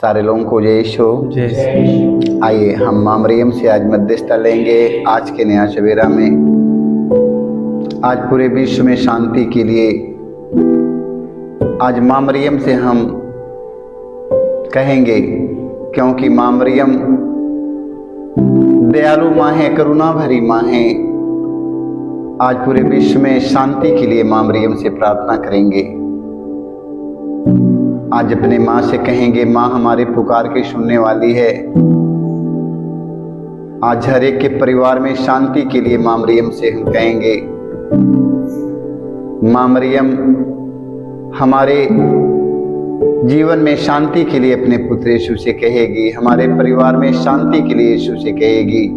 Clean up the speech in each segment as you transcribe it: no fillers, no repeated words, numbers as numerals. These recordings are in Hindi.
सारे लोगों को जय यीशु। आइए हम माँ मरियम से आज मध्यस्थता लेंगे आज के नया सवेरा में। आज पूरे विश्व में शांति के लिए आज माँ मरियम से हम कहेंगे, क्योंकि माँ मरियम दयालु माँ है, करुणा भरी माँ है। आज पूरे विश्व में शांति के लिए माँ मरियम से प्रार्थना करेंगे। आज अपने माँ से कहेंगे, माँ हमारे पुकार के सुनने वाली है। आज हर एक के परिवार में शांति के लिए माँ मरियम से हम कहेंगे। माँ मरियम हमारे जीवन में शांति के लिए अपने पुत्र यीशु से कहेगी, हमारे परिवार में शांति के लिए यीशु से कहेगी।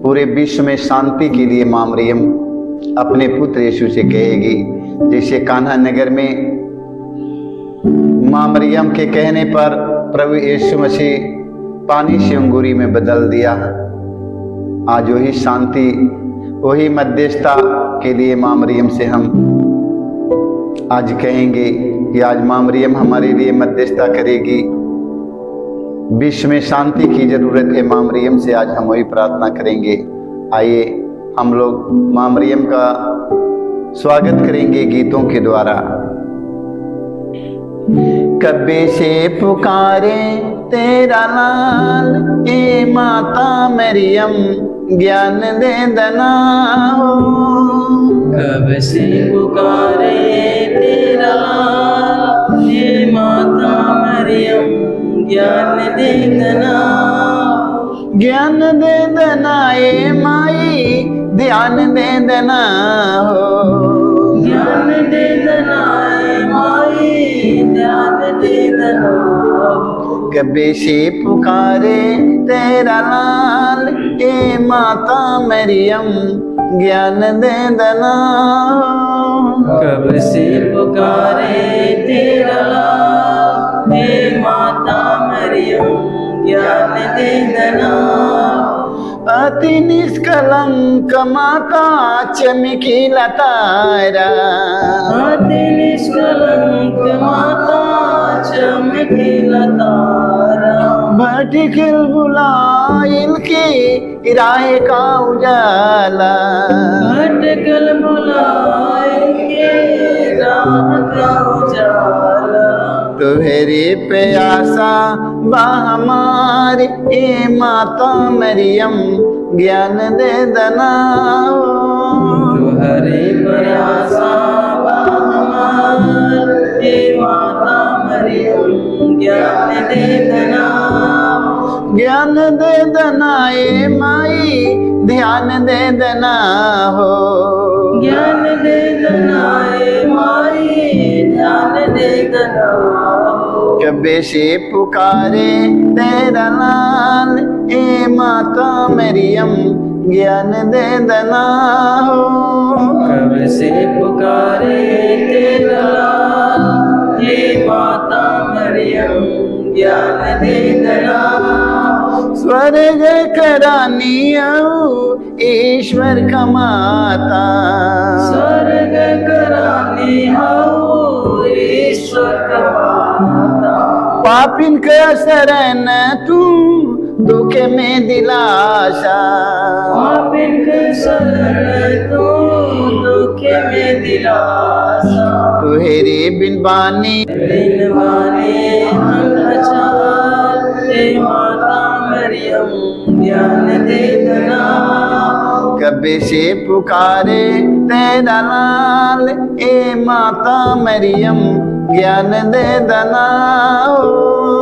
पूरे विश्व में शांति के लिए माँ मरियम अपने पुत्र यीशु से कहेगी। जैसे कान्हा नगर में माँ मरियम के कहने पर प्रभु यीशु मसीह पानी से अंगूरी में बदल दिया। आज वही शांति, वही मध्यस्थता के लिए माँ मरियम से हम आज कहेंगे कि आज माँ मरियम हमारे लिए मध्यस्थता करेगी। विश्व में शांति की जरूरत है, माँ मरियम से आज हम वही प्रार्थना करेंगे। आइए हम लोग माँ मरियम का स्वागत करेंगे गीतों के द्वारा। कब्बे से पुकारे तेरा लाल, ए माता मरियम ज्ञान दे दना हो। कब से पुकारे तेरा लाल, ए माता मरियम ज्ञान दे दना। ज्ञान दे दना ए माई, ध्यान दे दना हो। ज्ञान दे दना ए माई, ध्यान दे दना हो। कब्बे से पुकारे तेरा लाल, ए माता मरियम ज्ञान दे दना हो। कब से पुकारे तेरा लाल, ए माता मरियम ज्ञान दे दना। अति निष्कलंक माता चमकीला तारा, अति निष्कलंक माता चमकीला तारा। भटकल बुलाइल के राह का उजाला, भटकल बुलाए के राह का उजाला। तुहरे प्यासा बा हमारी, ए माता मरियम ज्ञान दे दना हो। तुहरे प्यासा बा हमार, ए माता मरियम ज्ञान दे दना। ज्ञान दे दना ए माई, ध्यान दे दना हो। ज्ञान दे दना ए माई, ध्यान दे दना हो। कब्बे से पुकारे तेरा लाल, ए माता मरियम ज्ञान दे दना हो। कब से पुकारे तेरा लाल, ए माता मरियम ज्ञान दे दना। स्वर्ग करानी आओ ईश्वर का माता, स्वर्ग करानी आओ ईश्वर का माता। पापिन का शरण तू दुख में दिलासा, पापिन का शरण तू दुख में दिलासा। तुहरे बिन बानी बिन बानी अनचार, ए माता मरियम ज्ञान दे दना। कब्बे से पुकारे तेरा लाल, ए माता मरियम ज्ञान दे दना हो।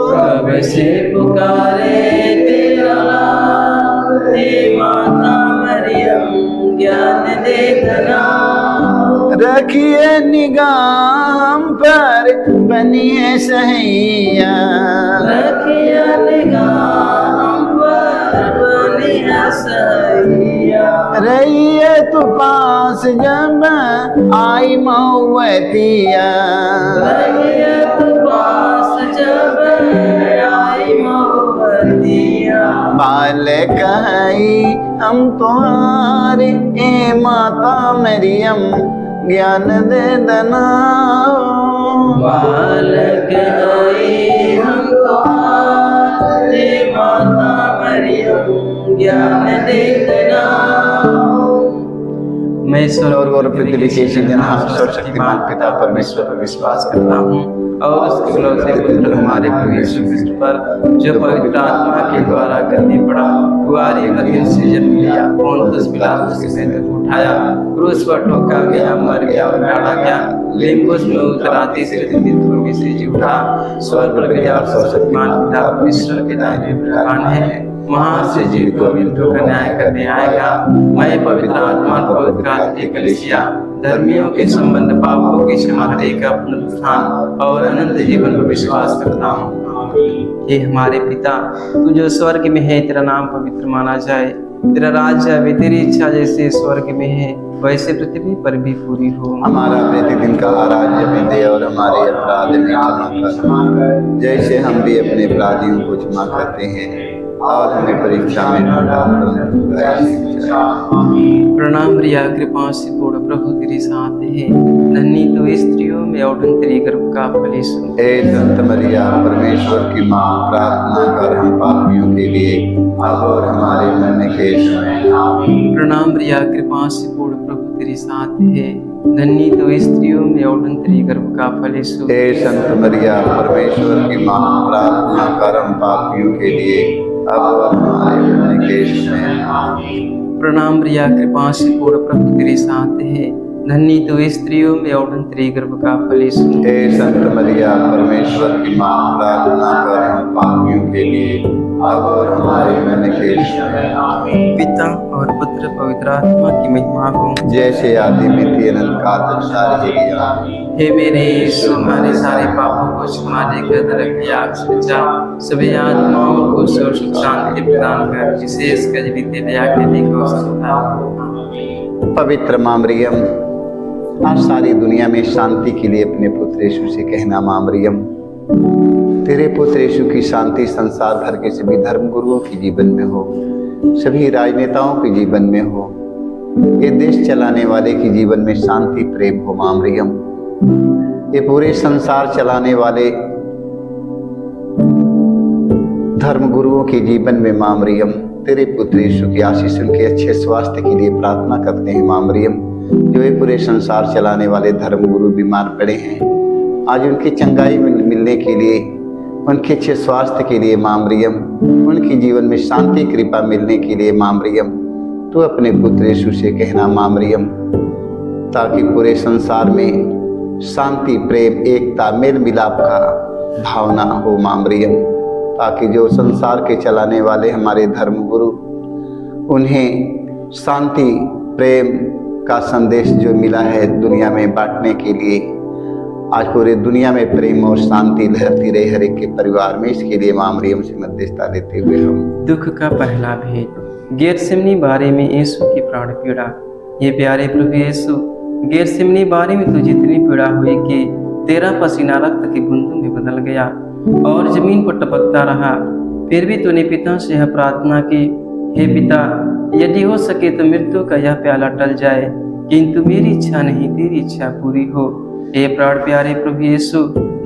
कब से पुकारे तेरा लाल, ए माता मरियम ज्ञान दे दना। रखिए निगाह पर बनी है सहैया, रखिए निगाह पर बनी है सहैया। रहिए तू पास जब आई मऊतिया, रहिए तू पास जब आई मऊतिया। बालक हई हम तुम्हारे, ए माता मरियम ज्ञान दे दना हो। बालक हई हम तुम्हारे, ईश्वर और पृथ्वी के सृजनहार सर्वशक्तिमान पिता परमेश्वर पर विश्वास करता हूँ और उसके इकलौते पुत्र हमारे प्रभु यीशु क्रिस्त पर जो पवित्र आत्मा के द्वारा गद्दी पड़ा, कुंवारी मरियम से जन्म लिया, पोंतुस पिलातुस के सैनिक को उठाया, क्रूस पर ठोका गया, मर गया और गाड़ा गया, लिम्बुस में उतरा, तीसरे दिन मृत्यु में से जी उठा, स्वर्ग पर गया और सर्वशक्तिमान पिता परमेश्वर के दाहिने विराजमान है, वहां से जीवित को मृत्यु का न्याय करने आएगा। मैं पवित्र आत्मा को पवित्र आत्मा कलीसिया, धर्मियों के संबंध, पापों की क्षमा देकर पुनरुत्थान और अनंत जीवन पर विश्वास करता हूँ। हे हमारे पिता, तू जो स्वर्ग में है, तेरा नाम पवित्र माना जाए, तेरा राज्य आवे, तेरी इच्छा जैसे स्वर्ग में है वैसे पृथ्वी पर भी पूरी हो। हमारा प्रतिदिन का आहार हमें दे और हमारे अपराध में क्षमा कर, जैसे हम भी अपने अपराधियों को क्षमा करते हैं, और हमें परीक्षा में न डाल। प्रणाम रिया, कृपा से पूर्ण प्रभु तेरे साथ है, धन्य तू स्त्रियों में और तेरे गर्भ का फल यीशु। हे संत मरिया, परमेश्वर की माँ, प्रार्थना कर हम पापियों के लिए अब और हमारे मरने के समय। प्रणाम रिया, कृपा से पूर्ण प्रभु तेरे साथ है, धन्य तू स्त्रियों में और तेरे गर्भ का फल यीशु। हे संत मरिया, परमेश्वर की माँ, प्रार्थना कर हम पापियों के लिए अब और हमारे मरने के समय। प्रणाम रिया, कृपा से पूर्ण प्रभु तेरे साथ है, धन्य तू स्त्रियों में और तेरे गर्भ का फल यीशु। हे संत मरिया, परमेश्वर की माँ, प्रार्थना कर हम पापियों के लिए अब और हमारे मरने के समय। पिता और पुत्र पवित्र आत्मा की महिमा हो, जैसे आदि में थी अनंत काल तक सारी गया। हे मेरे यीशु, हमारे सारे पापों को क्षमा देकर नरक की आग से बचा, सभी आत्माओं को सुख शांति प्रदान कर, विशेष कर बीते दया के देखो सकता। पवित्र माँ मरियम, आज सारी दुनिया में शांति के लिए अपने पुत्र यीशु से कहना, माँ मरियम, तेरे पुत्र यीशु की शांति संसार भर के सभी धर्म गुरुओं के जीवन में हो, सभी राजनेताओं के जीवन में हो, ये देश चलाने वाले के जीवन में शांति प्रेम हो। माँ मरियम, ये पूरे संसार चलाने वाले धर्म गुरुओं के जीवन में माँ मरियम, तेरे पुत्र यीशु की आशीष उनके अच्छे स्वास्थ्य के लिए प्रार्थना करते हैं। माँ मरियम, जो ये पूरे संसार चलाने वाले धर्म गुरु बीमार पड़े हैं, आज उनकी चंगाई मिलने के लिए, उनके अच्छे स्वास्थ्य के लिए माँ मरियम, उनके जीवन में शांति कृपा मिलने के लिए माँ मरियम, तो अपने पुत्र यीशु से कहना माँ मरियम, ताकि पूरे संसार में शांति प्रेम एकता मेल मिलाप का भावना हो। माँ मरियम, ताकि जो संसार के चलाने वाले हमारे धर्म गुरु, उन्हें शांति प्रेम का संदेश जो मिला है दुनिया में बांटने के लिए, आज पूरे दुनिया में प्रेम और शांति लहरती रहे हर एक के परिवार में, इसके लिए माँ मरियम से मध्यस्थता लेते हुए हम दुख का पहला भेद। गेतसेमनी बारे में यीशु की प्राण पीड़ा। ये प्यारे प्रभु यीशु, गेतसेमनी बारे में तो जितनी पीड़ा हुई कि तेरा पसीना रक्त की बूंदों में बदल गया और जमीन पर टपकता रहा, फिर भी तूने पिता से यह प्रार्थना की, हे पिता, यदि हो सके तो मृत्यु का यह प्याला टल जाए, किंतु मेरी इच्छा नहीं तेरी इच्छा पूरी हो। हे प्राण प्यारे प्रभु यीशु,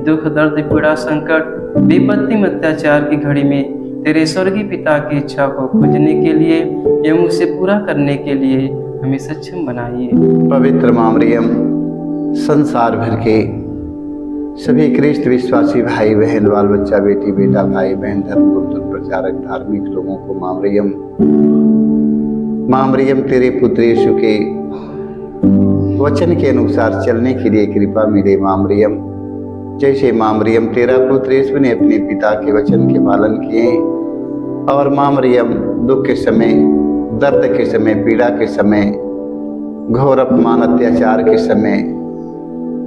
दुख दर्द पीड़ा संकट विपत्ति अत्याचार की घड़ी में तेरे स्वर्गीय पिता की इच्छा को खोजने के लिए एवं उसे पूरा करने के लिए हमें सक्षम बनाइए। पवित्र माँ मरियम, संसार भर के सभी ख्रिस्त विश्वासी भाई बहन, बाल बच्चा, बेटी बेटा, भाई बहन, धर्म गुरु प्रचारक धार्मिक लोगों को माँ मरियम तेरे पुत्र यीशु के वचन के अनुसार चलने के लिए कृपा मिले। माँ मरियम, जैसे माँ मरियम तेरा पुत्र यीशु ने अपने पिता के वचन के पालन किए, और माँ मरियम दुख के समय, दर्द के समय, पीड़ा के समय, घोर अपमान अत्याचार के समय,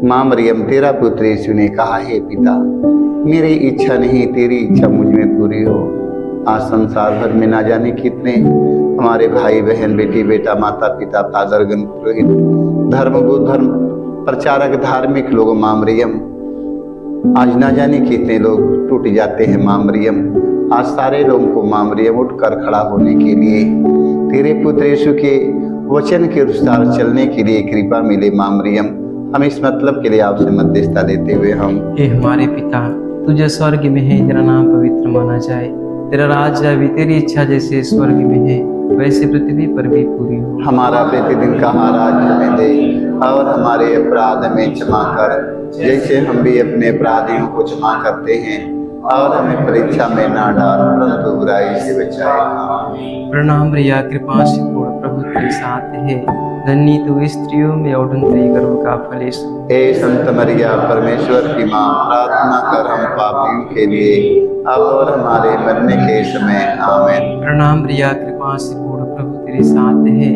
माँ मरियम तेरा पुत्र यीशु ने कहा, हे पिता, मेरी इच्छा नहीं तेरी इच्छा मुझ में पूरी हो। आज संसार भर में ना जाने कितने हमारे भाई बहन, बेटी बेटा, माता पिता, फादरगण, पुरोहित, धर्मगुरु, धर्म प्रचारक, धार्मिक लोग, माँ मरियम, आज ना जाने कितने लोग टूट जाते हैं। माँ मरियम, आज सारे लोगों को माँ मरियम उठकर खड़ा होने के लिए, तेरे पुत्र यीशु के वचन के अनुसार चलने के लिए कृपा मिले। माँ मरियम, हम इस मतलब के लिए आपसे मध्यस्थता लेते हुए हम, हे हमारे पिता, तू जो स्वर्ग में है, तेरा नाम पवित्र माना जाए, तेरा राज्य अभी तेरी इच्छा जैसे स्वर्ग में है वैसे पृथ्वी पर भी पूरी हो। हमारा प्रतिदिन का आहार आज हमें दे और हमारे अपराध हमें क्षमा कर जैसे हम भी अपने अपराधियों को क्षमा करते हैं और हमें परीक्षा में ना डाल परंतु बुराई से बचाए। प्रणाम रिया कृपा से पूर्ण प्रभु तेरे साथ है धन्य तू स्त्रियों में और तेरी गर्भ का फल यीशु। हे संत मरिया परमेश्वर की माँ प्रार्थना कर हम पापियों के लिए अब और हमारे मरने के समय आमीन। प्रणाम रिया कृपा से पूर्ण प्रभु तेरे साथ है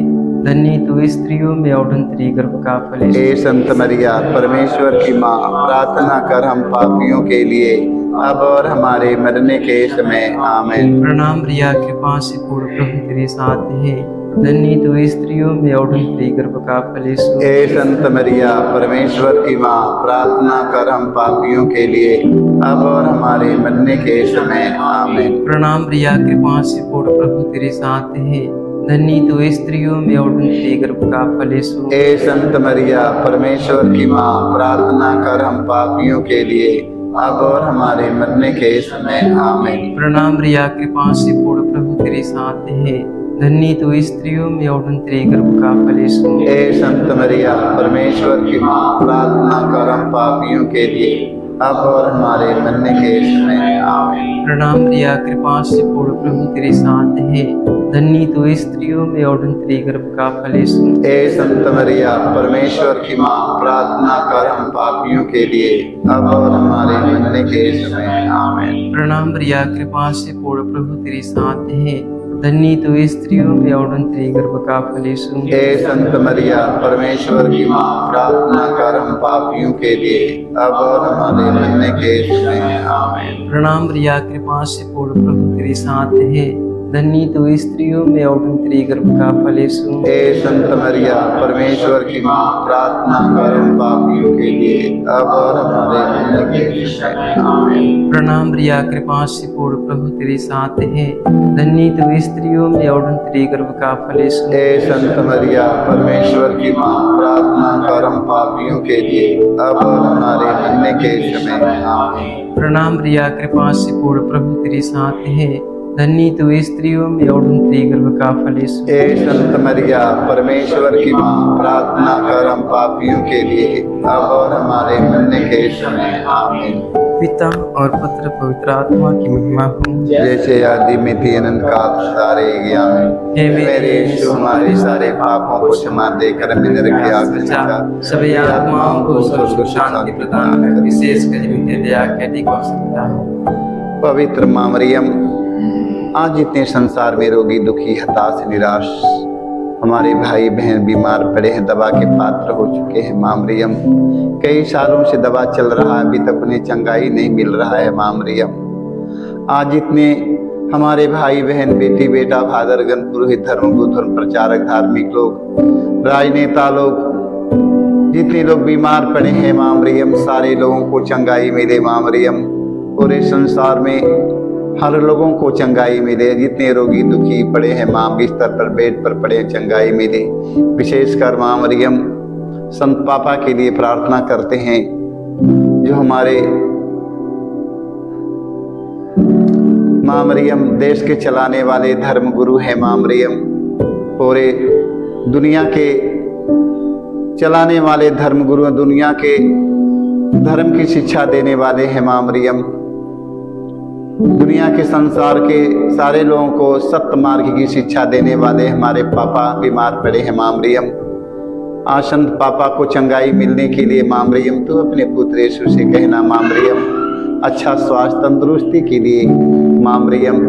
धन्य तू स्त्रियों में और तेरी गर्भ का फल यीशु। हे संत मरिया परमेश्वर की माँ प्रार्थना कर हम पापियों के लिए अब और हमारे मरने के समय आमीन। प्रणाम रिया कृपा से पूर्ण प्रभु तेरे साथ है धन्य तू स्त्रियों में और तेरी गर्भ का फल यीशु। हे संत मरिया परमेश्वर की माँ प्रार्थना कर हम पापियों के लिए अब और हमारे मरने के समय आमीन। प्रणाम रिया कृपा से पूर्ण प्रभु तेरे साथ है धन्य तू स्त्रियों में और तेरी गर्भ का फल यीशु। हे संत मरिया परमेश्वर की माँ प्रार्थना कर हम पापियों के लिए अब और हमारे मरने के समय आमीन। प्रणाम रिया कृपा से पूर्ण प्रभु तेरे साथ है धन्य तू स्त्रियों में और तेरी गर्भ का फल यीशु। हे संत मरिया परमेश्वर की माँ प्रार्थना कर हम पापियों के लिए अब और हमारे मरने के समय आमीन। प्रणाम रिया कृपा से पूर्ण प्रभु तेरे साथ है धन्य तू स्त्रियों में और तेरी गर्भ का फल यीशु। हे संत मरिया परमेश्वर की माँ प्रार्थना कर हम पापियों के लिए अब और हमारे मरने के समय आमीन। प्रणाम रिया कृपा से पूर्ण प्रभु तेरे साथ है धन्य तू स्त्रियों में और तेरी गर्भ का फल यीशु। हे संत मरिया परमेश्वर की माँ प्रार्थना कर हम पापियों के लिए अब और हमारे मरने के समय आमीन। प्रणाम रिया कृपा से पूर्ण प्रभु तेरे साथ है धन्य तू स्त्रियों में और तेरी गर्भ का फल यीशु। हे संत मरिया परमेश्वर की माँ प्रार्थना कर हम पापियों के लिए अब और हमारे मरने के समय आमीन। प्रणाम रिया कृपा से पूर्ण प्रभु तेरे साथ है धन्य तू स्त्रियों में और तेरी गर्भ का फल यीशु। हे संत मरिया परमेश्वर की माँ प्रार्थना कर हम पापियों के लिए अब और हमारे मरने के समय आमीन। प्रणाम रिया कृपा से पूर्ण प्रभु तेरे साथ है धन्य तू स्त्रियों में और तेरी गर्भ का फल यीशु। हे संत मरिया परमेश्वर की माँ प्रार्थना कर हम पापियों के लिए अब और हमारे मरने के समय आमीन। पिता और पुत्र पवित्र आत्मा की महिमा हो जैसे आदि में थी अनंत काल सारे ज्ञान हे मेरे यीशु हमारे सारे पापों को क्षमा देकर हमें नरक की आग से बचा सभी आत्माओं को स्वर्ग शांति प्रदान कर विशेषकर जिनके दया के अधिक आवश्यकता है। पवित्र माँ मरियम आज इतने संसार में रोगी दुखी हताश निराश हमारे भाई बहन बीमार पड़े हैं दवा के पात्र हो चुके हैं माँ मरियम कई सालों से दवा चल रहा है अभी तक उन्हें चंगाई नहीं मिल रहा है माँ मरियम आज इतने हमारे भाई बहन बेटी बेटा भादरगन पुरोहित धर्मगुरु धर्म प्रचारक धार्मिक लोग राजनेता लोग जितने लोग बीमार पड़े हैं माँ मरियम सारे लोगों को चंगाई मिले माँ मरियम पूरे संसार में हर लोगों को चंगाई मिले जितने रोगी दुखी पड़े हैं माँ बिस्तर पर बेड पर पड़े चंगाई मिले विशेषकर माँ मरियम संत पापा के लिए प्रार्थना करते हैं जो हमारे माँ मरियम देश के चलाने वाले धर्म गुरु हैं माँ मरियम पूरे दुनिया के चलाने वाले धर्म गुरु दुनिया के धर्म की शिक्षा देने वाले हैं माँ मरियम दुनिया के संसार के सारे लोगों को सत्य मार्ग की शिक्षा देने वाले हमारे पापा बीमार पड़े हैं माँ मरियम आज संत पापा को चंगाई मिलने के लिए माँ मरियम तो अपने पुत्र यीशु से कहना माँ मरियम अच्छा स्वास्थ्य तंदुरुस्ती के लिए माँ मरियम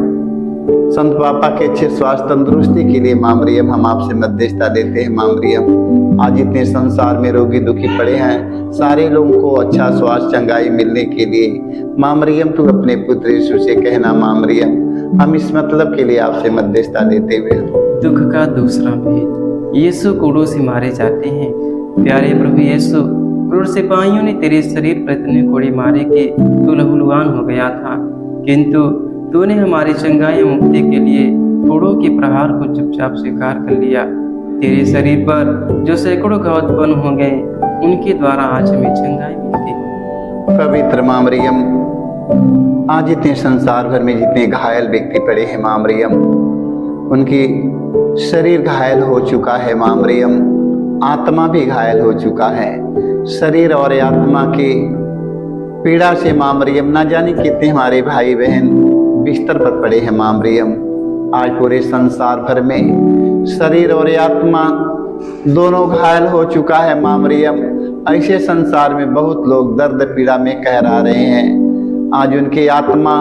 संत पापा के अच्छे स्वास्थ्य तंदुरुस्ती के लिए माँ मरियम हम आपसे मध्यस्थता देते हैं माँ मरियम आज इतने संसार में रोगी दुखी पड़े हैं सारे लोगों को अच्छा स्वास्थ्य चंगाई मिलने के लिए माँ मरियम तू अपने पुत्र यीशु से कहना माँ मरियम हम इस मतलब के लिए आपसे मध्यस्थता देते हुए दुख का दूसरा भेद यीशु क्रूर से मारे जाते हैं। प्यारे प्रभु यीशु क्रूर सिपाहियों ने तेरे शरीर पर इतने कोड़े मारे कि तू लहूलुहान हो गया था किंतु तूने हमारी चंगाई मुक्ति के लिए कोड़ों के प्रहार को चुपचाप स्वीकार कर लिया। तेरे शरीर पर जो सैकड़ों घाव उत्पन्न हो गए उनके द्वारा आज हमें चंगाई मिलती। पवित्र माँ मरियम आज इतने संसार भर में जितने घायल व्यक्ति पड़े हैं माँ मरियम, उनकी शरीर घायल हो चुका है माँ मरियम, आत्मा भी घायल हो चुका है। शरीर और आत्मा की पीड़ा से माँ मरियम ना जाने कितने हमारे भाई बहन बिस्तर पर पड़े हैं माँ मरियम। आज पूरे संसार भर में शरीर और आत्मा दोनों घायल हो चुका है माँ मरियम। ऐसे संसार में बहुत लोग दर्द पीड़ा में कहरा रहे हैं। आज उनकी आत्मा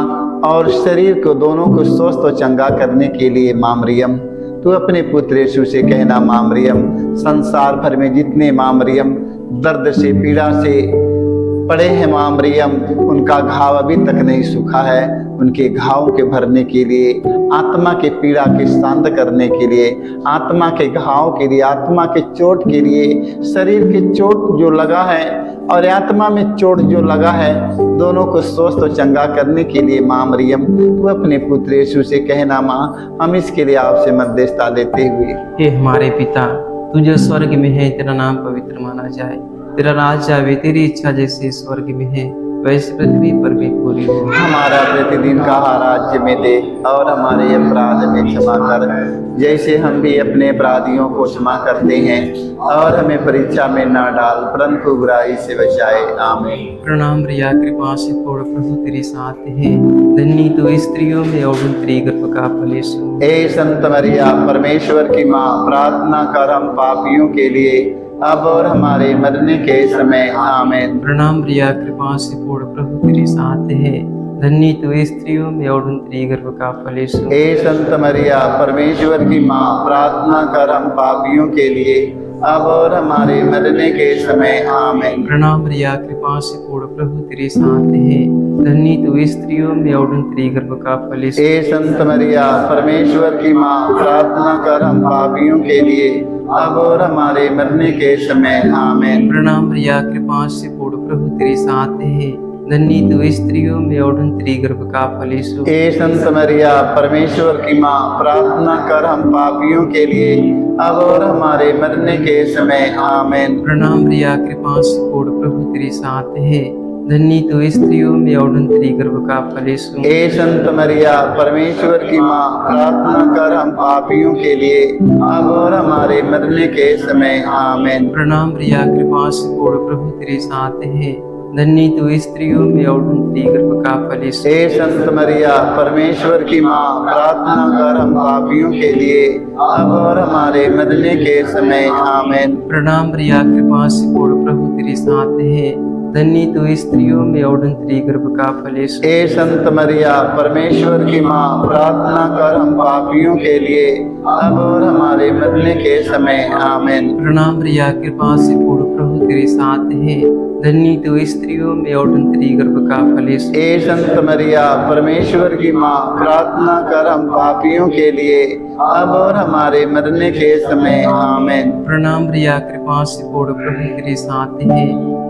और शरीर को दोनों को स्वस्थ और चंगा करने के लिए माँ मरियम तू अपने पुत्र यीशु से कहना माँ मरियम, संसार भर में जितने माँ मरियम दर्द से पीड़ा से पड़े हैं माँ मरियम, उनका घाव अभी तक नहीं सूखा है। उनके घाव के भरने के लिए, आत्मा के पीड़ा के शांत करने के लिए, आत्मा के घाव के लिए, आत्मा के चोट के लिए, शरीर के चोट जो लगा है और आत्मा में चोट जो लगा है, दोनों को स्वस्थ और चंगा करने के लिए माँ मरियम तू अपने पुत्र यीशु से कहना माँ, हम इसके लिए आपसे मध्यस्थता लेते हुए। हे हमारे पिता, तू जो स्वर्ग में है, तेरा नाम पवित्र माना जाए, तेरा राज आवे, तेरी इच्छा जैसे स्वर्ग में है वैसे पृथ्वी पर भी पूरी हो। हमारा प्रतिदिन का राज्य में दे और हमारे अपराध में क्षमा कर, जैसे हम भी अपने अपराधियों को क्षमा करते हैं, और हमें परीक्षा में ना डाल परंतु बुराई से बचाए। आमीन। प्रणाम रिया, कृपा से पूर्ण प्रभु तेरे साथ है, धन्य तू स्त्रियों में और तेरे गर्भ का फल यीशु। हे संत मरिया, परमेश्वर की माँ, प्रार्थना कर हम पापियों के लिए अब और हमारे मरने के समय। आमीन। प्रणाम रिया, कृपा से पूर्ण प्रभु तेरे साथ है, धन्य तू स्त्रियों में और तेरे गर्भ का फल यीशु। हे संत मरिया, परमेश्वर की माँ, प्रार्थना कर हम पापियों के लिए अब और हमारे मरने के समय। आमीन। प्रणाम रिया, कृपा से पूर्ण प्रभु तेरे साथ है, धन्य तू स्त्रियों में और तेरे गर्भ का फल यीशु। हे संत मरिया, परमेश्वर की माँ, प्रार्थना कर हम पापियों के लिए अब और हमारे मरने के समय। आमीन। प्रणाम रिया, कृपा से पूर्ण प्रभु तेरे साथ है, धन्य तू स्त्रियों में और तेरे गर्भ का फल यीशु। हे संत मरिया, परमेश्वर की माँ, प्रार्थना कर हम पापियों के लिए अब और हमारे मरने के समय। आमीन। प्रणाम रिया, कृपा से पूर्ण प्रभु तेरे साथ है, धन्य तू स्त्रियों में और तेरे गर्भ का फल यीशु। हे संत मरिया, परमेश्वर की माँ, प्रार्थना कर हम पापियों के लिए अब और हमारे मरने के समय। आमीन। प्रणाम रिया, कृपा से पूर्ण प्रभु तेरे साथ है, धन्य तू स्त्रियों में और तेरे गर्भ का फल यीशु। हे संत मरिया, परमेश्वर की माँ, प्रार्थना कर हम पापियों के लिए अब और हमारे मरने के समय। आमीन। प्रणाम रिया, कृपा से पूर्ण प्रभु तेरे साथ है, धन्य तू स्त्रियों में और तेरे गर्भ का फल यीशु। हे संत मरिया, परमेश्वर की माँ, प्रार्थना कर हम पापियों के लिए अब और हमारे मरने के समय। आमीन। प्रणाम रिया, कृपा से पूर्ण प्रभु तेरे साथ है, धन्य तू स्त्रियों में और तेरे गर्भ का फल यीशु। हे संत मरिया, परमेश्वर की माँ, प्रार्थना कर हम पापियों के लिए अब और हमारे मरने के समय। आमीन। प्रणाम रिया, कृपा से पूर्ण प्रभु तेरे साथ है,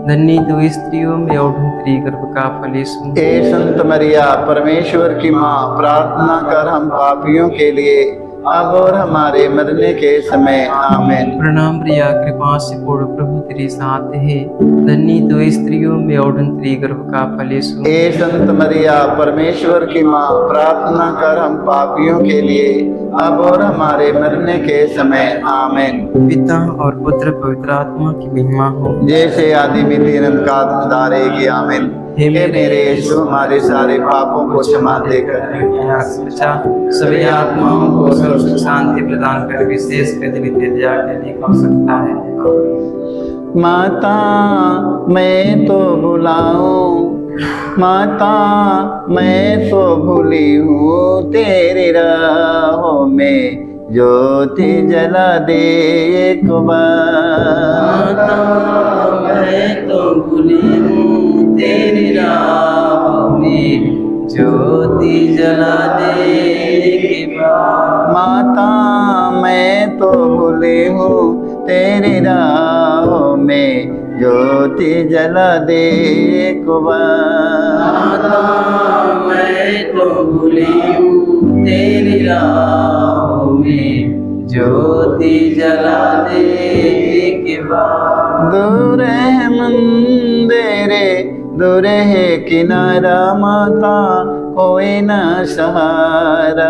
धन्य तू स्त्रियों में और तेरे गर्भ का फल यीशु। हे संत मरिया, परमेश्वर की माँ, प्रार्थना कर हम पापियों के लिए अब और हमारे मरने के समय। आमीन। प्रणाम रिया, कृपा से पूर्ण प्रभु तेरे साथ है, धन्य तू स्त्रियों में और तेरे गर्भ का फल यीशु। हे संत मरिया, परमेश्वर की माँ, प्रार्थना कर हम पापियों के लिए अब और हमारे मरने के समय। आमीन। पिता और पुत्र पवित्र आत्मा की महिमा हो, जैसे आदि में अनंत काल धारेगी। आमीन। हे मेरे यीशु, हमारे सारे पापों को क्षमा देकर बचा सभी आत्माओं को सर्व शांति प्रदान कर विशेष कर नित्य दया के लिए कर सकता है। माता मैं तो बुलाऊं, माता मैं तो भूली हूँ, तेरी राहों में ज्योति जला दे एक बार। माता मैं तो भूली हूँ, तेरी राहों में ज्योति जला दे एक बार। माता मैं तो भूली हूँ, तेरी राहों में ज्योति जला दे एक बार। माता मैं तो भूली हूँ, तेरी राहों में ज्योति जला दे एक के बाद। दूर है मंदिर दूर है किनारा माता कोई न सहारा।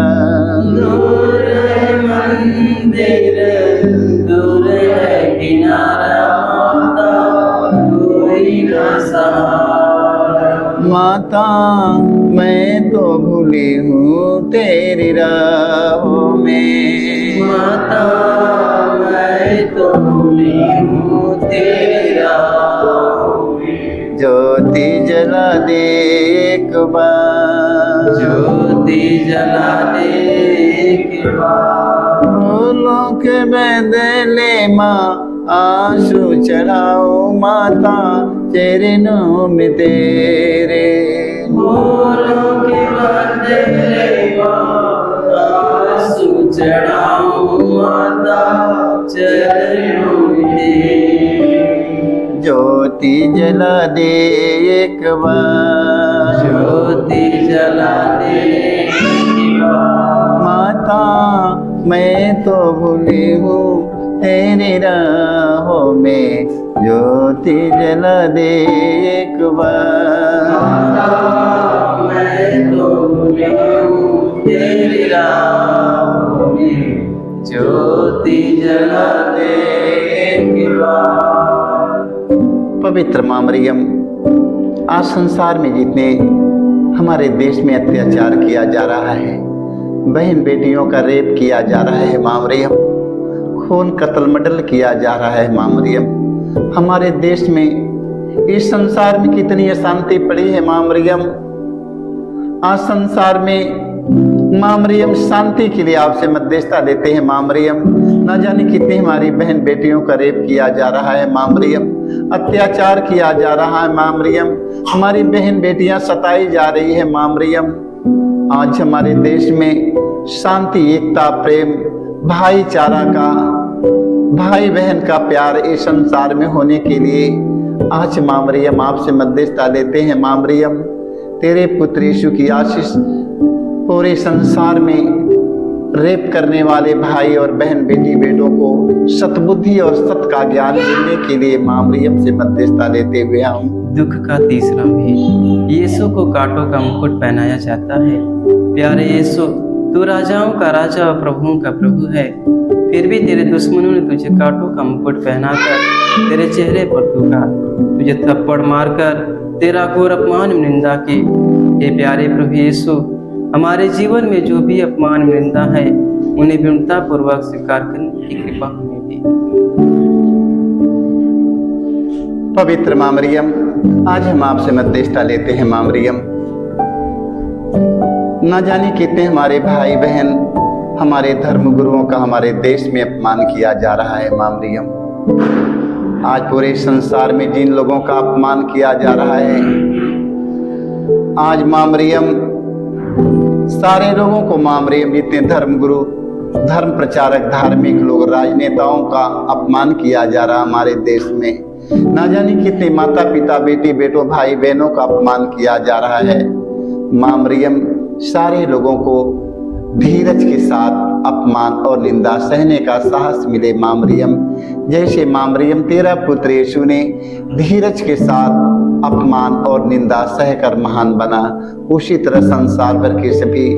दूर है मंदिर दूर है किनारा माता कोई न सहारा। माता मैं तो भूली हूँ तेरी राहों में। माता मैं तो भूली हूँ तेरी राहों में। ज्योति जला दे एक बार। ज्योति जला दे एक बार। फूलों के बदले माँ आंसू चढ़ाओ माता चरणों में तेरे। फूलों के बदले आंसू चढ़ाऊं माता चरणों में। ज्योति जला दे एक बार। ज्योति जला दे एक बार। माता मैं तो भूली हूँ तेरी राहों में ज्योति जला दे एक बार। माता मैं तो भूली हूँ तेरी राहों में ज्योति जला दे एक बार। पवित्र माँ मरियम, आज संसार में जितने हमारे देश में अत्याचार किया जा रहा है, बहन बेटियों का रेप किया जा रहा है माँ मरियम, खून कत्ल मर्डर किया जा रहा है माँ मरियम, हमारे देश में इस संसार में कितनी अशांति पड़ी है माँ मरियम। आज संसार में माँ मरियम शांति के लिए आपसे मध्यस्थता लेते हैं माँ मरियम। न जाने कितनी हमारी बहन बेटियों का रेप किया जा रहा है माँ मरियम, अत्याचार किया जा रहा है माँ मरियम, हमारी बहन बेटियां सताई जा रही है माँ मरियम। आज हमारे देश में शांति, एकता, प्रेम, भाईचारा का, भाई बहन का प्यार इस संसार में होने के लिए आज माँ मरियम आपसे मध्यस्थता लेते हैं माँ मरियम। तेरे पुत्र यीशु की आशीष पूरे संसार में रेप करने वाले भाई और बहन बेटी बेटों को सतबुद्धि और सत का ज्ञान देने के लिए माँ मरियम से मध्यस्थता लेते हुए हम दुख का तीसरा भेद, यीशु को कांटों का मुकुट पहनाया जाता है। प्यारे यीशु, तू राजाओं का राजा और प्रभुओं का प्रभु है, फिर भी तेरे दुश्मनों ने तुझे कांटों का मुकुट पहनाकर तेरे चेहरे पर थूका, तुझे थप्पड़ मारकर तेरा घोर अपमान में निंदा की। हे प्यारे प्रभु यीशु, हमारे जीवन में जो भी अपमान में निंदा है उन्हें विनम्रता पूर्वक स्वीकार करने की कृपा हमें दी। पवित्र माँ मरियम, आज हम आपसे मध्यस्थता लेते हैं माँ मरियम। न जाने कितने हमारे भाई बहन, हमारे धर्म गुरुओं का हमारे देश में अपमान किया जा रहा है माँ मरियम। आज पूरे संसार में जिन लोगों का अपमान किया जा रहा है, आज माँ मरियम सारे लोगों को माँ मरियम, जितने धर्म गुरु, धर्म प्रचारक, धार्मिक लोग, राजनेताओं का अपमान किया जा रहा हमारे देश में। ना जाने कितने माता पिता, बेटी बेटों, भाई बहनों का अपमान किया जा रहा है। माँ मरियम सारे लोगों को धीरज के साथ अपमान और निंदा सहने का साहस मिले माँ मरियम। जैसे माँ मरियम तेरा पुत्र यीशु ने धीरज के साथ अपमान और निंदा सहकर महान बना, उसी तरह संसार भर के सभी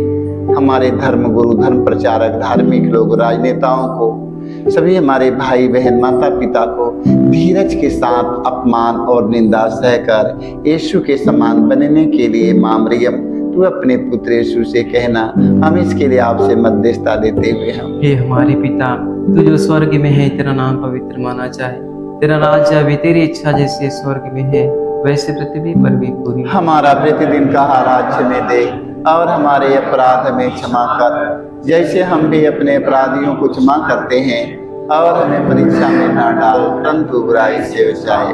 हमारे धर्म गुरु, धर्म प्रचारक, धार्मिक लोग, राजनेताओं को, सभी हमारे भाई बहन, माता पिता को धीरज के साथ अपमान और निंदा सहकर यीशु के समान बनने के लिए माँ मरियम तू अपने पुत्र यीशु से कहना, हम इसके लिए आपसे मध्यस्थता देते हुए हम। हे हमारे पिता, तू जो स्वर्ग में है, तेरा नाम पवित्र माना जाए, तेरा राज्य अभी, तेरी इच्छा जैसे स्वर्ग में है वैसे पृथ्वी पर भी पूरी। हमारा प्रतिदिन का आहार हमें दे और हमारे अपराध में क्षमा कर, जैसे हम भी अपने अपराधियों को क्षमा करते हैं, और हमें परीक्षा में ना डाल परंतु बुराई से बचाए।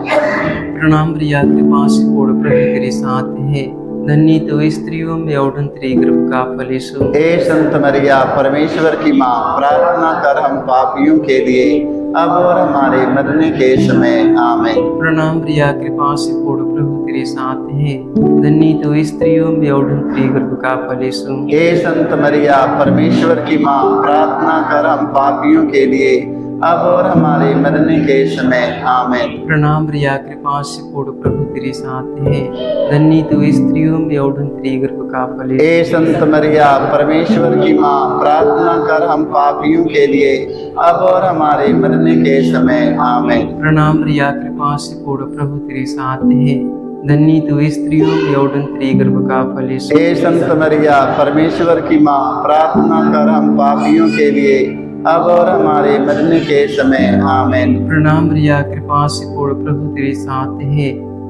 प्रणाम प्रिया, कृपा से पूर्ण प्रभु तेरे साथ है, धन्य तो स्त्रियों में और तेरे गर्भ का फल यीशु। हे संत मरिया परमेश्वर की माँ, प्रार्थना कर हम पापियों के लिए अब और हमारे मरने के समय आमीन। प्रणाम प्रिया, कृपा से पूर्ण प्रभु तेरे साथ है, धन्य तो स्त्रियों में और तेरे गर्भ का फल यीशु। हे संत मरिया परमेश्वर की माँ, प्रार्थना कर हम पापियों के लिए अब और हमारे मरने के समय आमीन। प्रणाम रिया कृपा से पूर्ण प्रभु तेरे साथ है, धन्य तू स्त्रियों में और तेरे गर्भ का फल यीशु। ए संत मरिया परमेश्वर की माँ, प्रार्थना कर हम पापियों के लिए अब और हमारे मरने के समय आमीन। प्रणाम रिया कृपा से पूर्ण प्रभु तेरे साथ है, धन्य तू स्त्रियों में और तेरे गर्भ का फल यीशु। ए संत मरिया परमेश्वर की माँ, प्रार्थना कर हम पापियों के लिए अब और हमारे मरने के समय आमीन। प्रणाम रिया कृपा से पूर्ण प्रभु तेरे साथ है,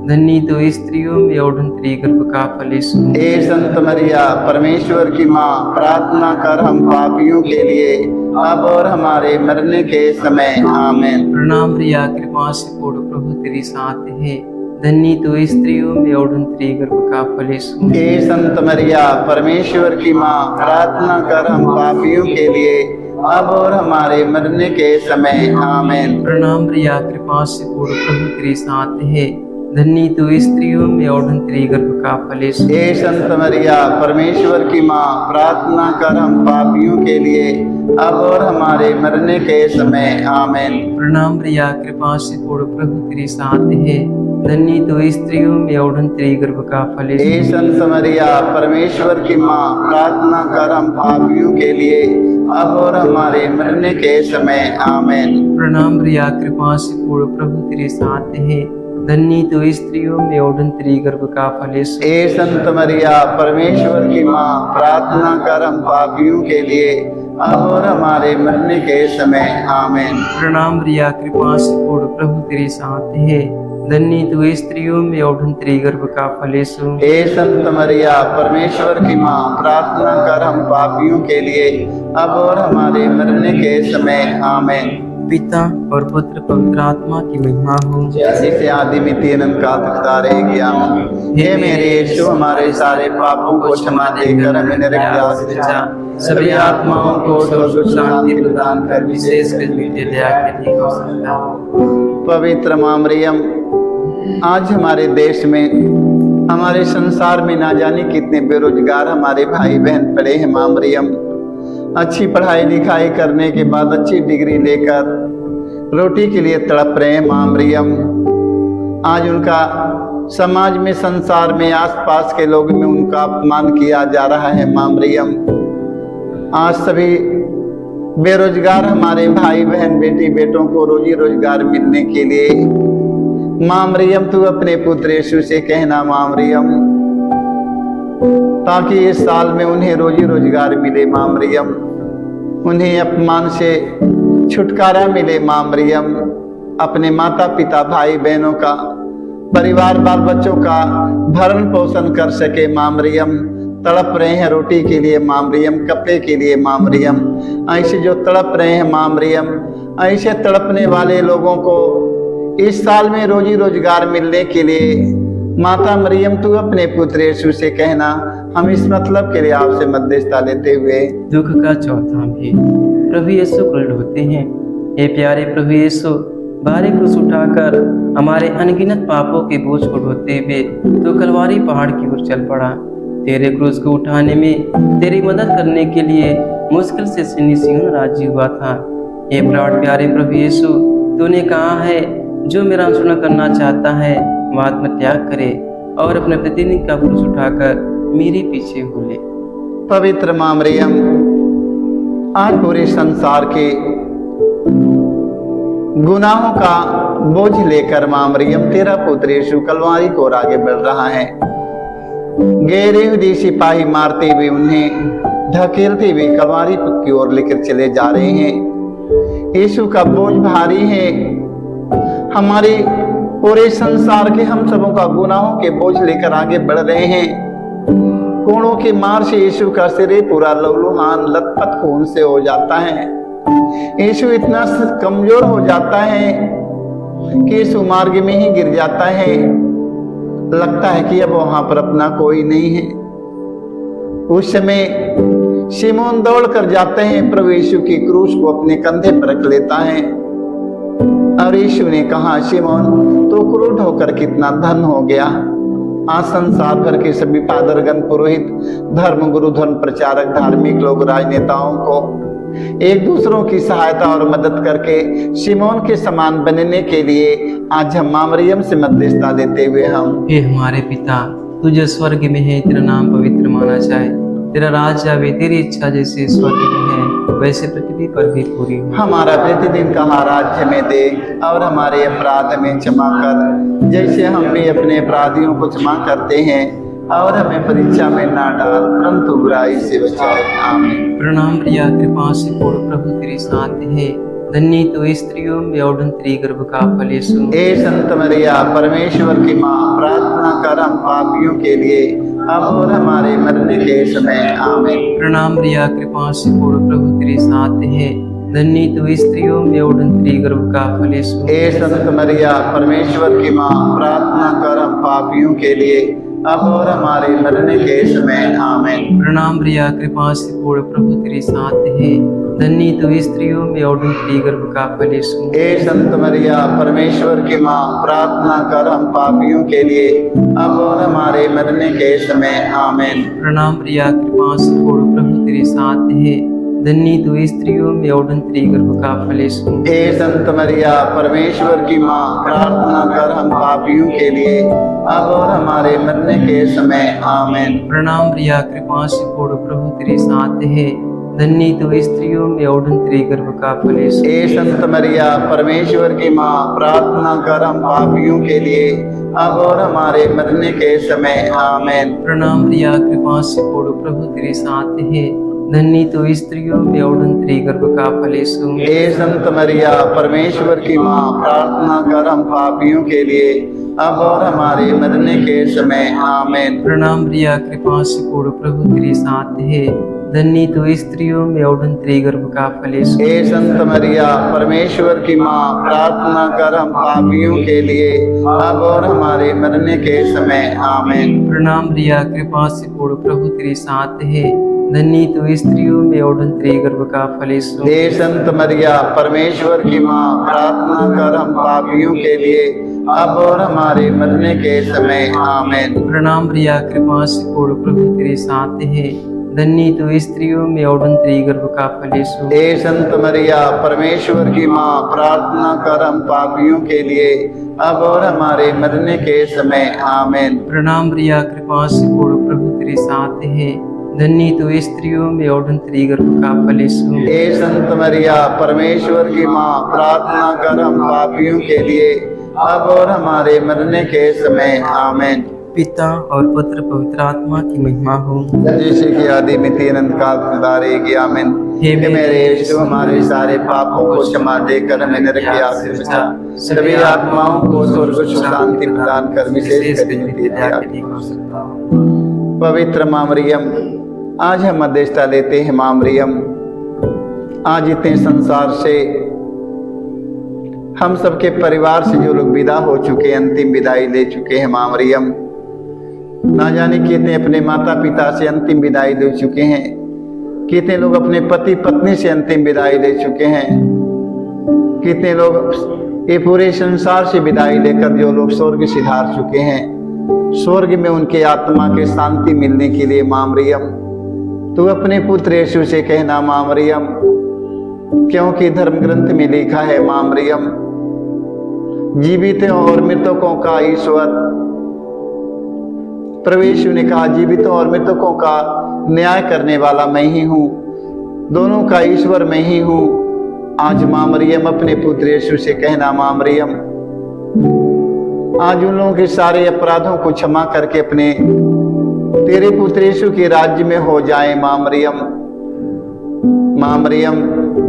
धन्य तू स्त्रियों में और तेरे गर्भ का फल यीशु। ए संत मरिया परमेश्वर की माँ, प्रार्थना कर हम पापियों के लिए अब और हमारे मरने के समय आमीन। प्रणाम रिया कृपा से पूर्ण प्रभु तेरे साथ है, धन्य तू स्त्रियों में और तेरे गर्भ का फल यीशु। ए संत मरिया परमेश्वर की माँ, प्रार्थना कर हम पापियों के लिए अब और हमारे मरने के समय आमीन। प्रणाम रिया कृपा से पूर्ण प्रभु तेरे साथ है, धन्य तू स्त्रियों में और तेरे गर्भ का फल यीशु। ए संत मरिया परमेश्वर की माँ, प्रार्थना कर हम पापियों के लिए अब और हमारे मरने के समय आमीन। प्रणाम रिया कृपा से पूर्ण प्रभु तेरे साथ है, धन्य तू स्त्रियों में और तेरे गर्भ का फल यीशु। ए संत मरिया परमेश्वर की माँ, प्रार्थना कर हम पापियों के लिए अब और हमारे मरने के समय आमीन। प्रणाम रिया कृपा से पूर्ण प्रभु तेरे साथ है, धन्य तू स्त्रियों में और तेरे गर्भ का फल यीशु। ए संत मरिया परमेश्वर की माँ, प्रार्थना कर हम पापियों के लिए अब और हमारे मरने के समय आमीन। प्रणाम रिया कृपा से पूर्ण प्रभु तेरे साथ है, धन्य तू स्त्रियों में और तेरे गर्भ का फल यीशु। ए संत मरिया परमेश्वर की माँ, प्रार्थना कर हम पापियों के लिए अब और हमारे मरने के समय आमीन। पिता और पुत्र पवित्र आत्मा की महिमा हो, जैसे से आदि में अनंत काल तक रहेगी आमीन। हे मेरे यीशु, हमारे सारे पापों को क्षमा देकर हमें नरक से बचा, सभी आत्माओं को स्वर्ग शांति प्रदान कर, विशेष कर नित्य दया के लिए हो सकता हो। पवित्र माँ मरियम, आज हमारे देश में, हमारे संसार में ना जाने कितने बेरोजगार हमारे भाई बहन पड़े हैं। माँ मरियम, अच्छी पढ़ाई लिखाई करने के बाद अच्छी डिग्री लेकर रोटी के लिए तड़प रहे हैं। माँ मरियम, आज उनका समाज में, संसार में, आसपास के लोग में उनका अपमान किया जा रहा है। माँ मरियम, आज सभी बेरोजगार हमारे भाई बहन बेटी बेटों को रोजी रोजगार मिलने के लिए माँ मरियम तू अपने पुत्र यीशु से कहना माँ मरियम, ताकि इस साल में उन्हें रोजी रोजगार मिले। माँ मरियम, उन्हें अपमान से छुटकारा मिले। माँ मरियम, अपने माता पिता भाई बहनों का, परिवार बाल बच्चों का भरण पोषण कर सके। माँ मरियम, तड़प रहे हैं रोटी के लिए। माँ मरियम, कपड़े के लिए। माँ मरियम, ऐसे जो तड़प रहे हैं माँ मरियम, ऐसे तड़पने वाले लोगों को इस साल में रोजी रोजगार मिलने के लिए माता मरियम तू अपने पुत्र यीशु से कहना। हम इस मतलब के लिए आपसे मध्यस्थता लेते हुए दुख का चौथा भी प्रभु यीशु क्रुद्ध होते हैं। हे प्यारे प्रभु यीशु, भारी क्रूस उठाकर हमारे अनगिनत पापों के बोझ को ढोते हुए तो कलवारी पहाड़ की ओर चल पड़ा। तेरे क्रूस को उठाने में तेरी मदद करने के लिए मुश्किल से सिंह राजी हुआ था। हे प्राण प्यारे प्रभु यीशु, तूने कहा है जो मेरा अनुसरण करना चाहता है वह आत्म त्याग करे और अपने प्रतिदिन का क्रूस उठाकर मेरे पीछे हो ले। पवित्र माँ मरियम, आज पूरे संसार के गुनाहों का बोझ लेकर माँ मरियम तेरा पुत्र यीशु कलवारी को आगे बढ़ रहा है। गहरे हुए सिपाही मारते हुए उन्हें धकेलते हुए कलवारी की ओर लेकर चले जा रहे हैं। यीशु का बोझ भारी है। हमारे पूरे संसार के हम सबों का गुनाहों के बोझ लेकर आगे बढ़ रहे हैं। कोड़ों के मार से यीशु का सिर पूरा लहूलुहान लथपथ खून से हो जाता है। यीशु इतना कमजोर हो जाता है कि यीशु मार्ग में ही गिर जाता है। लगता है कि अब वहां पर अपना कोई नहीं है। उस समय शिमोन दौड़ कर जाते हैं, प्रभु यीशु की क्रूस को अपने कंधे पर रख लेता है और यीशु ने कहा, शिमोन तो क्रूर होकर कितना धन हो गया। आज संसार भर के सभी फादरगण, पुरोहित, धर्म गुरु, धर्म प्रचारक, धार्मिक लोग, राजनेताओं को एक दूसरों की सहायता और मदद करके शिमोन के समान बनने के लिए आज हम मां मरियम से मध्यस्थता देते हुए हम हे हमारे पिता, तू जो स्वर्ग में है, तेरा नाम पवित्र माना जाए, तेरा राज आवे, तेरी इच्छा जैसे स्वर्ग में है वैसे पृथ्वी पर भी पूरी हो। हमारा प्रतिदिन का आहार आज हमें दे और हमारे अपराध में क्षमा कर, जैसे हम भी अपने अपराधियों को क्षमा करते हैं, और हमें परीक्षा में ना डाल परंतु बुराई से बचाए। आमीन। प्रणाम प्रिया, कृपा से पूर्ण, प्रभु तेरे साथ है, धन्य तो स्त्रियों में और तेरी गर्भ का फल यीशु। हे संत मरिया, परमेश्वर की माँ, प्रार्थना कर हम पापियों के लिए अब और हमारे मरने के समय। आमीन। प्रणाम प्रिया, कृपा से पूर्ण, प्रभु तेरे साथ है, धन्य तो स्त्रियों में और तेरी गर्भ का फल यीशु। हे संत मरिया, परमेश्वर की माँ, प्रार्थना कर हम पापियों के लिए अब और हमारे मरने के समय। आमीन। प्रणाम प्रिया, कृपा से पूर्ण, प्रभु तेरे साथ है, धन्य तो स्त्रियों में और तेरी गर्भ का फल यीशु। हे संत मरिया, परमेश्वर की माँ, प्रार्थना कर हम पापियों के लिए अब और हमारे मरने के समय। आमीन। प्रणाम प्रिया, कृपा से पूर्ण, प्रभु तेरे साथ है, धन्य तो स्त्रियों में और तेरी गर्भ का फल यीशु। हे संत मरिया, परमेश्वर की माँ, प्रार्थना कर हम पापियों के लिए अब और हमारे मरने के समय। आमीन। प्रणाम प्रिया, कृपा से पूर्ण, प्रभु तेरे साथ है, धन्य तो स्त्रियों में और तेरी गर्भ का फल यीशु। हे संत मरिया, परमेश्वर की माँ, प्रार्थना कर हम पापियों के लिए अब और हमारे मरने के समय। आमीन। प्रणाम प्रिया, कृपा से पूर्ण, प्रभु तेरे साथ है, धन्य तो स्त्रियों में और तेरी गर्भ का फल यीशु। हे संत मरिया, परमेश्वर की माँ, प्रार्थना कर हम पापियों के लिए अब और हमारे मरने के समय। आमीन। प्रणाम प्रिया, कृपा से पूर्ण, प्रभु तेरे साथ है, धन्य तो स्त्रियों में और तेरी गर्भ का फल यीशु। हे संत मरिया, परमेश्वर की माँ, प्रार्थना कर हम पापियों के लिए अब और हमारे मरने के समय। आमीन। प्रणाम प्रिया, कृपा से पूर्ण, प्रभु तेरे साथ है, धन्य तो स्त्रियों में और तेरी गर्भ का फल यीशु। हे संत मरिया, परमेश्वर की माँ, प्रार्थना कर हम पापियों के लिए अब और हमारे मरने के समय। आमीन। प्रणाम प्रिया, कृपा से पूर्ण, प्रभु तेरे साथ है, धन्य तो स्त्रियों में और तेरी गर्भ का फल यीशु। हे संत मरिया, परमेश्वर की माँ, प्रार्थना कर हम पापियों के लिए अब और हमारे मरने के समय। आमीन। प्रणाम प्रिया, कृपा से पूर्ण, प्रभु तेरे साथ है, धन्य तो स्त्रियों में और तेरी गर्भ का फल यीशु। हे संत मरिया, परमेश्वर की माँ, प्रार्थना कर हम पापियों के लिए अब और हमारे मरने के समय। आमीन। पिता और पुत्र पवित्र आत्मा की महिमा हो। जैसे कि आदि में तीन अनंत काल सदा रहेगी। आमीन। हे मेरे यीशु, हमारे सारे पापों को क्षमा देकर हमें नरक की आग से बचा, सभी आत्माओं को स्वर्ग सुख शांति प्रदान कर, विशेष पवित्र मां मरियम, आज हम मध्यस्थता लेते हैं। मां मरियम, आज इतने संसार से हम सबके परिवार से जो लोग विदा हो चुके, अंतिम विदाई ले चुके हैं, मां मरियम, ना जाने कितने अपने माता पिता से अंतिम विदाई ले चुके हैं, कितने लोग अपने पति पत्नी से अंतिम विदाई ले चुके हैं, कितने लोग ये पूरे संसार से विदाई लेकर जो लोग स्वर्ग सिधार चुके हैं, स्वर्ग में उनके आत्मा के शांति मिलने के लिए मां मरियम, तू अपने पुत्र यीशु से कहना मां मरियम, क्योंकि धर्म ग्रंथ में लिखा है मां मरियम, जीवित और मृतकों का ईश्वर, प्रभु यीशु ने कहा जीवितों और मृतकों का न्याय करने वाला मैं ही हूँ, दोनों का ईश्वर मैं ही हूँ। आज मां मरियम अपने पुत्र यीशु से कहना मां मरियम, आज उन लोगों के सारे अपराधों को क्षमा करके अपने तेरे पुत्र यीशु के राज्य में हो जाए। मां मरियम, मां मरियम,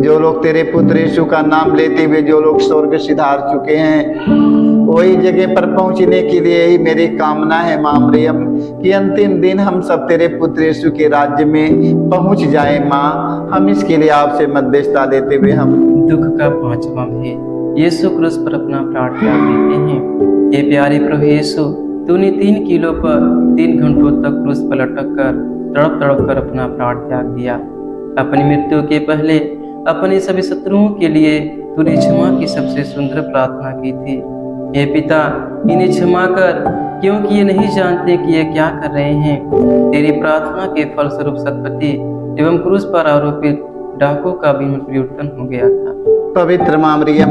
जो लोग तेरे पुत्र यीशु का नाम लेते हुए जो लोग स्वर्ग सिधार चुके हैं, वही जगह पर पहुंचने के लिए ही मेरी कामना है मां मरियम, कि अंतिम दिन हम सब तेरे पुत्र यीशु के राज्य में पहुंच जाए। मां, हम इसके लिए आपसे मध्यस्थता देते हुए हम दुख का पांचवा भेद, यीशु क्रूस पर अपना प्राण त्याग देते हैं। ये प्यारे प्रभु यीशु, तूने 3 किलो पर 3 घंटों तक क्रूस पर लटक कर तड़प तड़प कर अपना प्राण त्याग दिया। अपनी मृत्यु के पहले अपने सभी शत्रुओं के लिए तूने क्षमा की सबसे सुंदर प्रार्थना की थी। हे पिता, इन्हें क्षमा कर, क्योंकि ये नहीं जानते कि ये क्या कर रहे हैं। तेरी प्रार्थना के फलस्वरूप सतपति एवं क्रूस पर आरोपित डाकों का भी परिवर्तन हो गया था। पवित्र माँ मरियम,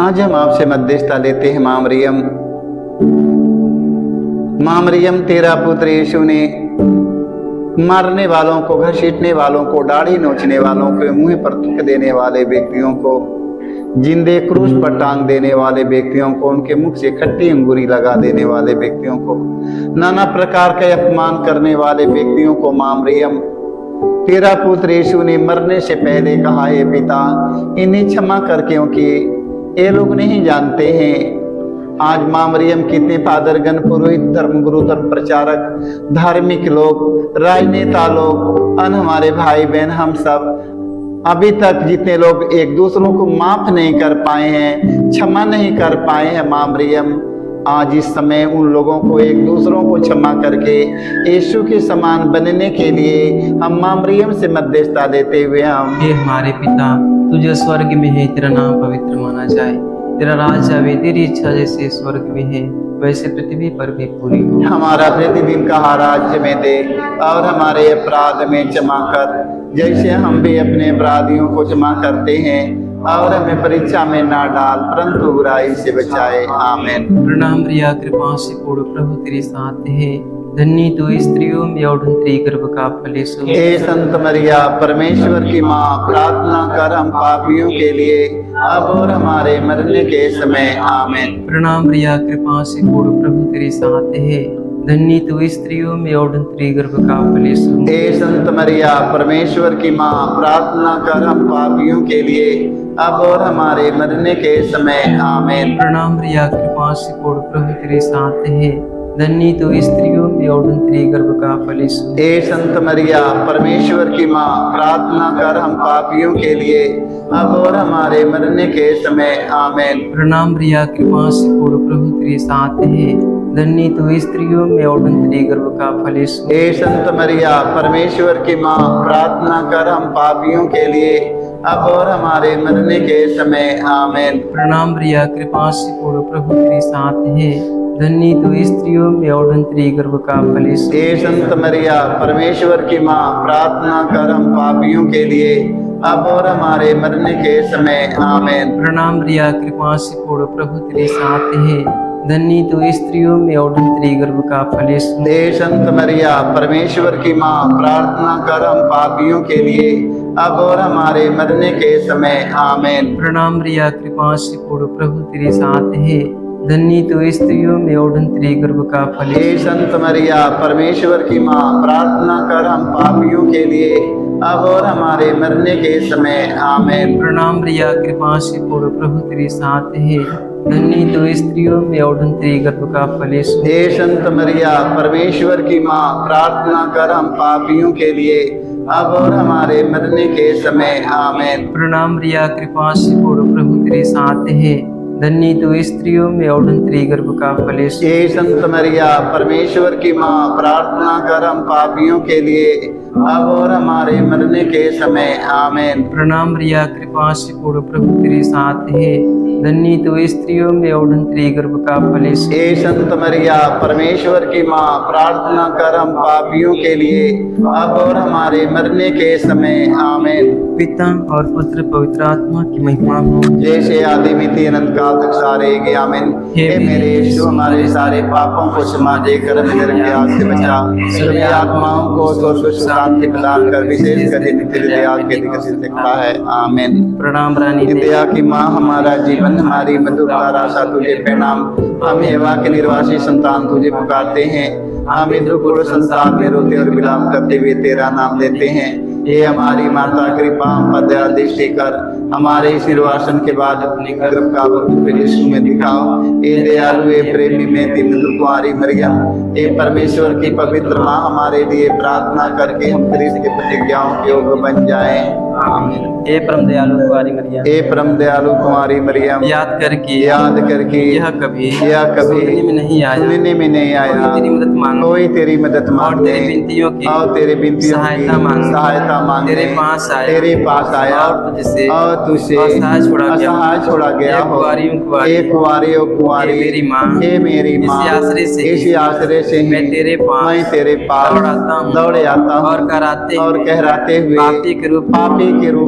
आज हम आपसे मध्यस्थता लेते हैं। माँ मरियम, तेरा पुत्र यीशु ने मारने वालों को, घसीटने वालों को, दाढ़ी नोचने वालों को, मुंह पर थूक देने वाले व्यक्तियों को, जिंदे क्रूस पर टांग देने वाले व्यक्तियों को, उनके मुख से खट्टी अंगूरी लगा देने वाले व्यक्तियों को, नाना प्रकार के अपमान करने वाले व्यक्तियों को, माँ मरियम, तेरा पुत्र यीशु ने मरने से पहले कहा, हे पिता, इन्हें क्षमा कर, क्योंकि ये लोग नहीं जानते हैं। आज माँ मरियम, कितने फादरगण, पुरोहित, धर्मगुरु, धर्म प्रचारक, धार्मिक लोग, राजनेता लोग, हमारे भाई बहन, हम सब अभी तक जितने लोग एक दूसरों को माफ नहीं कर पाए हैं, क्षमा नहीं कर पाए हैं, माँ मरियम, आज इस समय उन लोगों को, एक दूसरों को क्षमा करके यीशु के समान बनने के लिए हम माँ मरियम से मध्यस्थता लेते हुए हम, हे हमारे पिता, तू जो स्वर्ग में है, तेरा नाम पवित्र माना जाए, तेरा राज आवे, तेरी इच्छा जैसे स्वर्ग में है वैसे पृथ्वी पर भी पूरी हो। हमारा प्रतिदिन का राज्य में दे, और हमारे अपराध में क्षमा कर, जैसे हम भी अपने अपराधियों को क्षमा करते हैं, और हमें परीक्षा में ना डाल, परंतु बुराई से बचाए। आमीन। प्रणाम प्रिया, कृपा से पूर्ण, प्रभु तेरे साथ है, धन्य तू स्त्रियों में और तेरी गर्भ का फल यीशु। हे संत मरिया, परमेश्वर की माँ, प्रार्थना कर हम पापियों के लिए, अब और हमारे मरने के समय। आमीन। प्रणाम प्रिया, कृपा से पूर्ण, प्रभु तेरे साथ है, धन्य तू स्त्रियों में और तेरी गर्भ का फल यीशु। हे संत मरिया, परमेश्वर की माँ, प्रार्थना कर हम पापियों के लिए, अब और हमारे मरने के समय। आमीन। प्रणाम प्रिया, कृपा से पूर्ण, प्रभु तेरे साथ है, धन्य तू स्त्रियों में और तेरी गर्भ का फल यीशु। हे संत मरिया, परमेश्वर की माँ, प्रार्थना कर हम पापियों के लिए, अब और हमारे मरने के समय। आमीन। प्रणाम प्रिया, कृपा से पूर्ण, प्रभु तेरे साथ है, धन्य तू स्त्रियों में और तेरी गर्भ का फल यीशु। हे संत मरिया, परमेश्वर की माँ, प्रार्थना कर हम पापियों के लिए, अब और हमारे मरने के समय। आमीन। प्रणाम प्रिया, कृपा से पूर्ण, प्रभु तेरे साथ है, धन्य तू स्त्रियों में और तेरी गर्भ का फल यीशु। हे संत मरिया, परमेश्वर की माँ, प्रार्थना कर हम पापियों के लिए, अब और हमारे मरने के समय। आमीन। प्रणाम प्रिया, कृपा से पूर्ण, प्रभु तेरे साथ है, धन्य तू स्त्रियों में और तेरी गर्भ का फल यीशु। हे संत मरिया, परमेश्वर की माँ, प्रार्थना कर हम पापियों के लिए, अब और हमारे मरने के समय। आमीन। प्रणाम प्रिया, कृपा से पूर्ण, प्रभु तेरे साथ है, धन्य तू स्त्रियों में और तेरी गर्भ का फल यीशु। हे संत मरिया, परमेश्वर की माँ, प्रार्थना कर हम पापियों के लिए, अब और हमारे मरने के समय। आमीन। प्रणाम प्रिया, कृपा से पूर्ण, प्रभु तेरे साथ है, धन्य तू स्त्रियों में और तेरी गर्भ का फल यीशु। हे संत मरिया, परमेश्वर की माँ, प्रार्थना कर हम पापियों के लिए, अब और हमारे मरने के समय। आमीन। प्रणाम प्रिया, कृपा से पूर्ण, प्रभु तेरे साथ है, धन्य तू स्त्रियों में और तेरी गर्भ का फल यीशु। हे संत मरिया, परमेश्वर की माँ, प्रार्थना कर हम पापियों के लिए, अब और हमारे मरने के समय। आमीन। प्रणाम प्रिया, कृपा से पूर्ण, प्रभु तेरे साथ है, धन्य तू स्त्रियों में और तेरी गर्भ का फल यीशु। हे संत मरिया, परमेश्वर की माँ, प्रार्थना कर हम पापियों के लिए, अब और हमारे मरने के समय। आमीन। पिता और पुत्र पवित्र आत्मा की महिमा हो, जैसे आदि मिति अनंत काल तक सारे गे। आमीन। हे मेरे यीशु, हमारे सारे पापों को क्षमा देकर हमें नरक के आग से बचा, सभी आत्माओं को स्वर्ग सुख शांति प्रदान कर, विशेष कर नित्य दया के विकसित दिखता है। आमीन। प्रणाम रानी दया की माँ, हमारा जीवन, हमारी मधुकार आशा तुझे प्रणाम। हम एवा के निर्वासी संतान तुझे पुकारते हैं, हम इंद्रपुर संसार में रोते और विलाप करते हुए तेरा नाम लेते हैं। ये हमारी माता, कृपा हम पर दया दृष्टि कर, हमारे इस निर्वासन के बाद अपनी गर्भ का वक्त यीशु में दिखाओ। ये दयालु, ये प्रेमी में मधुर कुंवारी मरियम, ये परमेश्वर की पवित्र माँ, हमारे लिए प्रार्थना करके हम क्रिस्त की प्रतिज्ञाओं के योग्य बन जाएं। आमीन। हे परम दयालु कुंवारी मरियम, हे परम दयालु कुंवारी मरियम, याद करके यह कभी सुनने में नहीं आया, सुनने में नहीं आया, कोई तेरी मदद मांगे, कोई तेरी मदद और मांगे, तेरी विनतियों की और तेरे विनतियों की सहायता मांगने तेरे पास आया और तुझसे और तुझसे असहाय छोड़ा गया हो। हे कुंवारी कुंवारी हे मेरी माँ, इसी आश्रय से ही मैं तेरे पास दौड़ आता हूँ और कहराते हुए पापी के रूप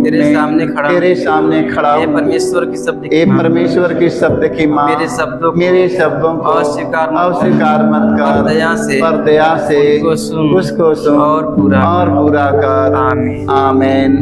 में तेरे सामने खड़ा हूँ। हे परमेश्वर की शब्द हे परमेश्वर की शब्द की माँ, मेरे शब्दों को अस्वीकार मत कर, पर दया से उसको सुन और पूरा कर। आमीन।